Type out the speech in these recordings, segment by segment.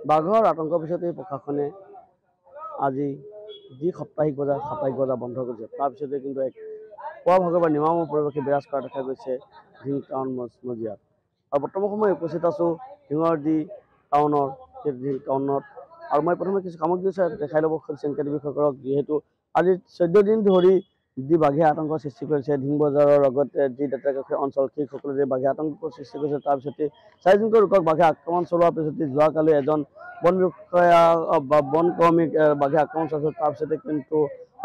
বাঘৰ আতংকৰ পিছতে প্ৰশাসনে আজি যি সাপ্তাহিক বজাৰ বন্ধ কৰিছে তাৰপিছতে কিন্তু এক পুৱা ভাগৰ পৰা নিৰ্মম পৰিৱেশে বিৰাজ কৰা দেখা গৈছে ঢিং টাউন মজিয়াত। আৰু বৰ্তমান সময়ত উপস্থিত আছোঁ ঢিঙৰডি টাউনৰ ঢিং টাউনত। আৰু মই প্ৰথমে কিছু সামগ্ৰী দেখাই ল'ব খুজিছোঁ কেন্দ্ৰীয়সকলক, যিহেতু আজি 14 দিন ধৰি যি বাঘে আতংকৰ সৃষ্টি কৰিছে ঢিং বজাৰৰ লগতে যি দাঁতিকাষৰীয়া অঞ্চল সেই সকলোতে বাঘে আতংকৰ সৃষ্টি কৰিছে। তাৰপিছতে 4জনকৈ লোকক বাঘে আক্ৰমণ চলোৱাৰ পিছতে যোৱাকালি এজন বন বিষয়া বা বন কৰ্মীক বাঘে আক্ৰমণ চলাইছিল। তাৰপিছতে কিন্তু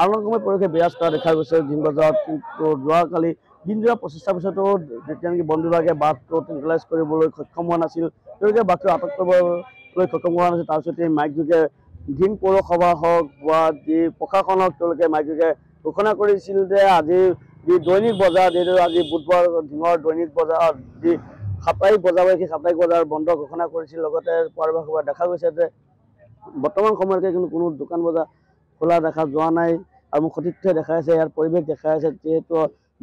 আতংকময় পৰিৱেশে বিৰাজ কৰা দেখা গৈছে ঢিং বজাৰত। কিন্তু যোৱাকালি দিনজোৰা প্ৰচেষ্টাৰ পিছতো যেতিয়া নেকি বন বিভাগে বাঘটো ট্ৰেংকুলাইজ কৰিবলৈ সক্ষম হোৱা নাছিল, তেওঁলোকে বাঘটো আটক কৰিবলৈ সক্ষম হোৱা নাছিল। তাৰপিছতে মাইক যোগে ঢিং পৌৰসভা হওক বা যি প্ৰশাসনক তেওঁলোকে মাইক যোগে ঘোষণা কৰিছিল যে আজি যি দৈনিক বজাৰ, যিহেতু আজি বুধবাৰ ঢিঙৰ দৈনিক বজাৰ যি সাপ্তাহিক বজাৰ সেই সাপ্তাহিক বজাৰ বন্ধ ঘোষণা কৰিছিল। লগতে পুৱাৰ দেখা গৈছে যে বৰ্তমান সময়লৈকে কিন্তু কোনো দোকান বজাৰ খোলা দেখা যোৱা নাই। আৰু মোক সতীৰ্থ দেখা আছে, ইয়াৰ পৰিৱেশ দেখা আছে, যিহেতু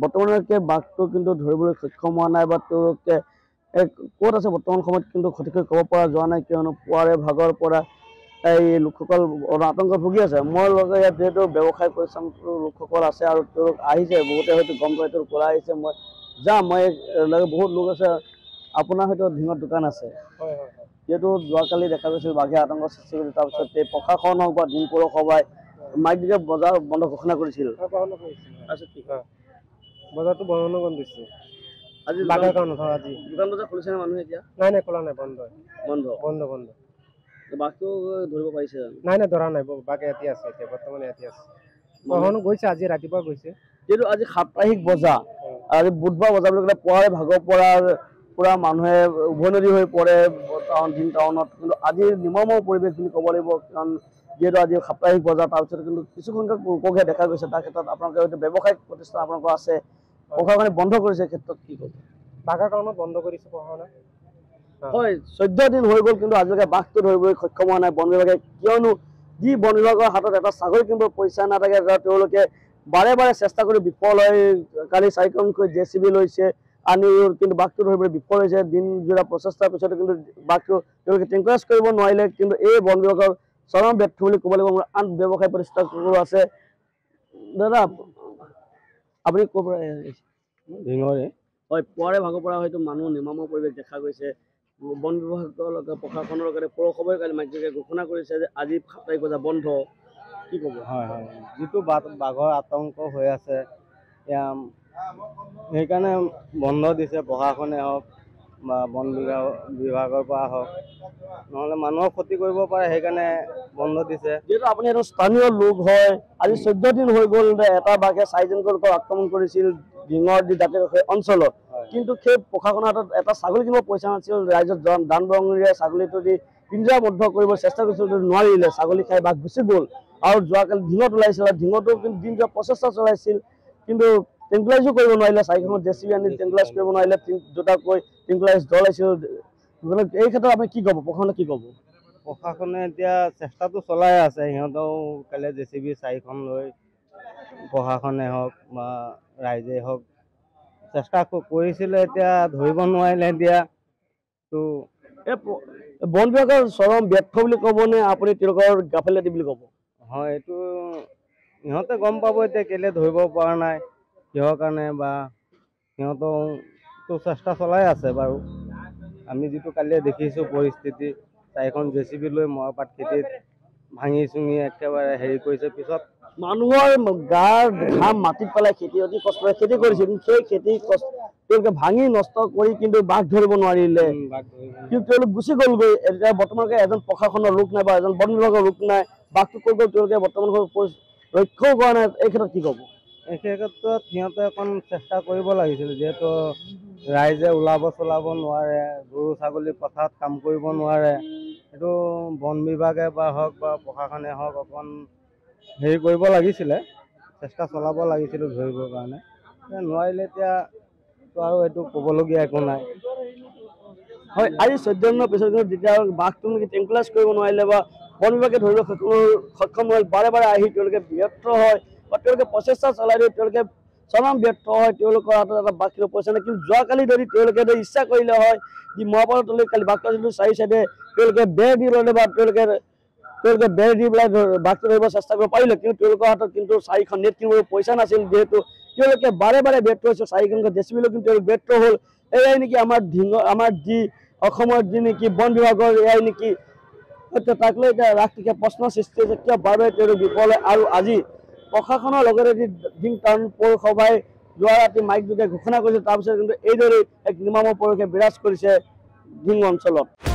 বৰ্তমানলৈকে বাঘটো কিন্তু ধৰিবলৈ সক্ষম হোৱা নাই বা তেওঁলোকে ক'ত আছে বৰ্তমান সময়ত কিন্তু সঠিককৈ ক'ব পৰা যোৱা নাই, কিয়নো পুৱাৰে ভাগৰ পৰা এই লোকসকল আতংকত ভুগি আছে। মই লগতে ইয়াত যিহেতু ব্যৱসায় পৰিশ্ৰম লোকসকল আছে আৰু তেওঁলোক আহিছে, বহুতে হয়তো গম পাই তেওঁলোক ওলাই আহিছে। মই যাম, মই বহুত লোক আছে। আপোনাৰ হয়তো ঢিঙত দোকান আছে, যিহেতু যোৱাকালি দেখা গৈছিল বাঘে আতংকৰ সৃষ্টি কৰিছিল। তাৰপিছত এই প্ৰশাসন হওক বা ঢিং পৌৰসভাই মাইক যোগে বজাৰ বন্ধ ঘোষণা কৰিছিল। বজাৰটো বন্ধ কৰি দিছে আজি বাঘৰ কাৰণে। আজি দোকান বজাৰ খুলিছে নে মানুহে এতিয়া? নাই খোলা নাই, বন্ধ বন্ধ বন্ধ। বাঘটো ধৰিব পাৰিছে জানো? নাই ধৰা নাই, বাঘ ইয়াতে আছে, এতিয়া বৰ্তমান ইয়াতে আছে। প্ৰশাসন গৈছে, আজি ৰাতিপুৱা গৈছে। যিহেতু আজি সাপ্তাহিক বজাৰ, আজি বুধবাৰ বজাৰ বুলি ক'লে পুৱাৰে ভাগৰ পৰা পুৰা মানুহে উভৈনদী হৈ পৰে ঢিং টাউনত। কিন্তু আজি নিৰ্মম পৰিৱেশ বুলি ক'ব লাগিব, কাৰণ যিহেতু আজি সাপ্তাহিক বজাৰ। তাৰপিছত কিন্তু কিছু সংখ্যক লোককহে দেখা গৈছে। তাৰ ক্ষেত্ৰত আপোনালোকে হয়তো ব্যৱসায়িক প্ৰতিষ্ঠান আপোনালোকৰ আছে, প্ৰশাসনে বন্ধ কৰিছে, ক্ষেত্ৰত কি ক'ব? বাঘৰ কাৰণত বন্ধ কৰিছে প্ৰশাসনে। হয়, 14 দিন হৈ গ'ল কিন্তু আজিলৈকে বাঘটো ধৰিবলৈ সক্ষম হোৱা নাই বন বিভাগে, কিয়নো যি বন বিভাগৰ হাতত এটা ছাগলী কিনিব পইচা নাথাকে, তেওঁলোকে বাৰে বাৰে চেষ্টা কৰি বিফল হয়। কালি 4খনকৈ JCB লৈছে আনি, কিন্তু বাঘটো ধৰিবলৈ বিফল হৈছে। দিনজোৰা প্ৰচেষ্টাৰ পিছতো কিন্তু বাঘটো তেওঁলোকে ট্ৰেংকুলাইজ কৰিব নোৱাৰিলে। কিন্তু এই বন বিভাগৰ চৰম ব্যৰ্থ বুলি ক'ব লাগিব। মোৰ আন ব্যৱসায় প্ৰতিষ্ঠানসকলো আছে। দাদা আপুনি ক'ৰ পৰা আহিছে? ঢিঙৰে। হয়, পুৱাৰে ভাগৰ পৰা হয়তো মানুহ নিৰ্মম পৰিৱেশ দেখা গৈছে। বন বিভাগৰ লগতে প্ৰশাসনৰ লগতে পৌৰসভাই কালি মাইক যোগে ঘোষণা কৰিছে যে আজি সাপ্তাহিক বজাৰ বন্ধ। কি ক'ব? হয়, যিটো বাঘৰ আতংক হৈ আছে, সেইকাৰণে বন্ধ দিছে প্ৰশাসনে হওক বা বন বিভাগৰ পৰা হওক, নহ'লে মানুহক ক্ষতি কৰিব পাৰে, সেইকাৰণে বন্ধ দিছে। যিহেতু আপুনি এজন স্থানীয় লোক হয়, আজি 14 দিন হৈ গ'ল এটা বাঘে 4জনকৈ লোকক আক্ৰমণ কৰিছিল ঢিঙৰ যি দাঁতিকাষৰীয়া অঞ্চলত। কিন্তু সেই প্ৰশাসনৰ হাতত এটা ছাগলী কিনিব পইচা নাছিল। ৰাইজৰ দান বৰঙণিৰে ছাগলীটো দি পিঞ্জৰাবদ্ধ কৰিব চেষ্টা কৰিছিল, নোৱাৰিলে। ছাগলী খাই বাঘ গুচি গ'ল। আৰু যোৱাকালি ঢিঙত ওলাইছিল, দিনতো কিন্তু দিনজোৰা প্ৰচেষ্টা চলাইছিল, কিন্তু ট্ৰেংকুলাইজো কৰিব নোৱাৰিলে। 4খন JCB আনি ট্ৰেংকুলাইজ কৰিব নোৱাৰিলে। দুটাকৈ ট্ৰেংকুলাইজ দল আহিছিল। এই ক্ষেত্ৰত আপুনি কি ক'ব? প্ৰশাসনে কি ক'ব? প্ৰশাসনে এতিয়া চেষ্টাটো চলাই আছে। সিহঁতেও কাইলৈ JCB 4খন লৈ প্ৰশাসনে হওক বা ৰাইজে হওক চেষ্টা কৰিছিলে, এতিয়া ধৰিব নোৱাৰিলে। এতিয়া তো বন বিভাগৰ চৰম ব্যৰ্থ বুলি ক'বনে আপুনি তেওঁলোকৰ গাফিলতি বুলি ক'ব? হয়, এইটো সিহঁতে গম পাব এতিয়া কেলৈ ধৰিব পৰা নাই, কিহৰ কাৰণে, বা সিহঁতেও চেষ্টা চলাই আছে বাৰু। আমি যিটো কালি দেখিছোঁ পৰিস্থিতি, 4খন JCB লৈ মৰাপাট খেতিত ভাঙি চুঙি একেবাৰে হেৰি কৰিছে। পিছত মানুহৰ গাৰ ঘাম মাটিত পেলাই খেতি অতি কষ্টৰে খেতি কৰিছিল, কিন্তু সেই খেতি তেওঁলোকে ভাঙি নষ্ট কৰি কিন্তু বাঘ ধৰিব নোৱাৰিলে। কিন্তু তেওঁলোক গুচি গ'লগৈ। এতিয়া বৰ্তমানলৈকে এজন প্ৰশাসনৰ লোক নাই বা এজন বন বিভাগৰ লোক নাই। বাঘটো ক'ত গ'ল তেওঁলোকে বৰ্তমান লক্ষ্যও কৰা নাই। এই ক্ষেত্ৰত কি ক'ব? এই ক্ষেত্ৰত সিহঁতে অকণ চেষ্টা কৰিব লাগিছিল, যিহেতু ৰাইজে ওলাব চলাব নোৱাৰে, গৰু ছাগলী পথাৰত কাম কৰিব নোৱাৰে। এইটো বন বিভাগে বা হওক বা প্ৰশাসনে হওক অকণ হেৰি কৰিব লাগিছিলে, চেষ্টা চলাব লাগিছিলে ধৰিবৰ কাৰণে। নোৱাৰিলে এতিয়াতো আৰু এইটো ক'বলগীয়া একো নাই। হয়, আজি 14 দিনৰ পিছত যেতিয়া বাঘটো ট্ৰেংকুলাইজ কৰিব নোৱাৰিলে বা বন বিভাগে ধৰিব সক্ষম নহ'ল, বাৰে বাৰে আহি তেওঁলোকে ব্যৰ্থ হয় বা তেওঁলোকে প্ৰচেষ্টা চলাই দিয়ে। তেওঁলোকে চৰম ব্যৰ্থ হয় তেওঁলোকৰ হাতত এটা বাকী পইচা নাই কিন্তু যোৱাকালি যদি তেওঁলোকে ইচ্ছা কৰিলে হয় যি মহাভাৰতলৈ কালি বাঘটো চাৰি চাইডে তেওঁলোকে বেৰ দি ল'লে বা তেওঁলোকে বেৰ দি পেলাই বাঘটো ধৰিব চেষ্টা কৰিব পাৰিলে কিন্তু তেওঁলোকৰ হাতত কিন্তু 4খন নেট কিনিবলৈ পইচা নাছিল যিহেতু তেওঁলোকে বাৰে বাৰে ব্যৰ্থ হৈছে 4খনকৈ জেচিবিলৈ কিন্তু তেওঁলোক ব্যৰ্থ হ'ল এয়াই নেকি আমাৰ যি অসমৰ যি নেকি বন বিভাগৰ এয়াই নেকি তাক লৈ এতিয়া ৰাষ্ট্ৰীয় প্ৰশ্নৰ সৃষ্টি হৈছে কিয় বাৰে বাৰে তেওঁলোক বিফল হয় আৰু আজি প্ৰশাসনৰ লগতে যি ধিং টাউন পৌৰসভাই যোৱা ৰাতি মাইক যোগে ঘোষণা কৰিছে তাৰপিছত কিন্তু এইদৰে এক নিৰ্মম পৰিৱেশে বিৰাজ কৰিছে ধিং অঞ্চলত।